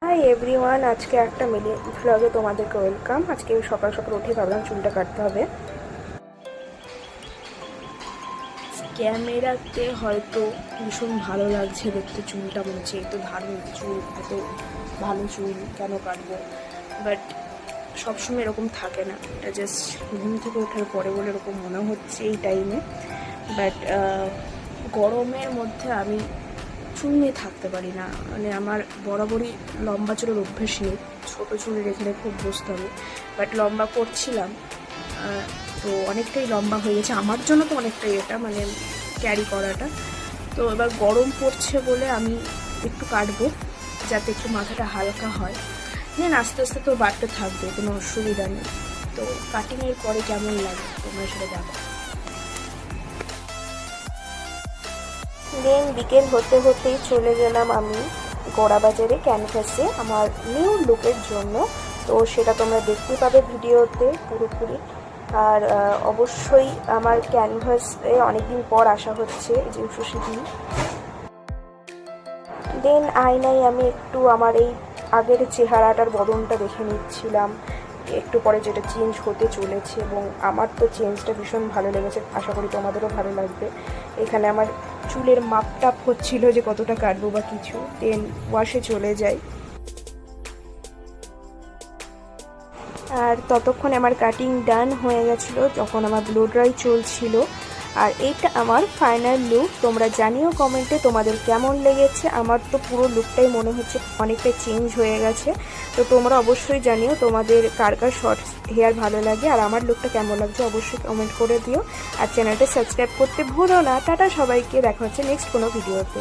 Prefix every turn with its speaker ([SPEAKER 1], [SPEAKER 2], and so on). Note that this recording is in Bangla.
[SPEAKER 1] হাই এভরিওয়ান, আজকে একটা মিনি ভ্লগে তোমাদেরকে ওয়েলকাম। আজকে সকাল সকাল উঠে ভাবলাম চুলটা কাটতে হবে। ক্যামেরাতে হয়তো ভীষণ ভালো লাগছে দেখতে চুলটা, মনে হচ্ছে এত ধার্মিক চুল, এত ভালো চুল কেন কাটবো, বাট সবসময় এরকম থাকে না। এটা জাস্ট ঘুম থেকে ওঠার পরে বলে এরকম মনে হচ্ছে এই টাইমে। বাট গরমের মধ্যে আমি চুল নিয়ে থাকতে পারি না। মানে আমার বরাবরই লম্বা চুলের অভ্যেস নেই, ছোটো চুল রেখে রেখে অভ্যস্ত আমি। বাট লম্বা করছিলাম, তো অনেকটাই লম্বা হয়ে গেছে আমার জন্য, তো অনেকটাই এটা মানে ক্যারি করাটা। তো এবার গরম পড়ছে বলে আমি একটু কাটবো যাতে একটু মাথাটা হালকা হয়। দেন আস্তে আস্তে তো বাড়তে থাকবে, কোনো অসুবিধা নেই। তো কাটিংয়ের পরে কেমন লাগে তোমরা সেটা দেখো। দেন বিকেল হতে হতেই চলে গেলাম আমি গোড়াবাজারে ক্যানভাসে আমার নিউ লুকের জন্য। তো সেটা তোমরা দেখতে পাবে ভিডিওতে পুরোপুরি। আর অবশ্যই আমার ক্যানভাসে অনেকদিন পর আসা হচ্ছে, এই যে উষসী দিন। দেন আয়নায় আমি একটু আমার এই আগের চেহারাটার বদনটা দেখে নিচ্ছিলাম, একটু পরে যেটা চেঞ্জ হতে চলেছে, এবং আমার তো চেঞ্জটা ভীষণ ভালো লেগেছে, আশা করি তোমাদেরও ভালো লাগবে। এখানে আমার চুলের মাপটাপ হচ্ছিল যে কতটা কাটবো বা কিছু, দেন ওয়াশে চলে যাই। আর ততক্ষণে আমার কাটিং ডান হয়ে গেছিলো, তখন আমার ব্লো ড্রাই চলছিল। আর এইটা আমার ফাইনাল লুক। তোমরা জানিও কমেন্টে তোমাদের কেমন লেগেছে। আমার তো পুরো লুকটাই মনে হচ্ছে অনেকটাই চেঞ্জ হয়ে গেছে। তো তোমরা অবশ্যই জানিও তোমাদের কার কার শর্ট হেয়ার ভালো লাগে আর আমার লুকটা কেমন লাগছে, অবশ্যই কমেন্ট করে দিও। আর চ্যানেলটা সাবস্ক্রাইব করতে ভুলো না। টাটা সবাইকে, দেখা হচ্ছে নেক্সট কোনো ভিডিওতে।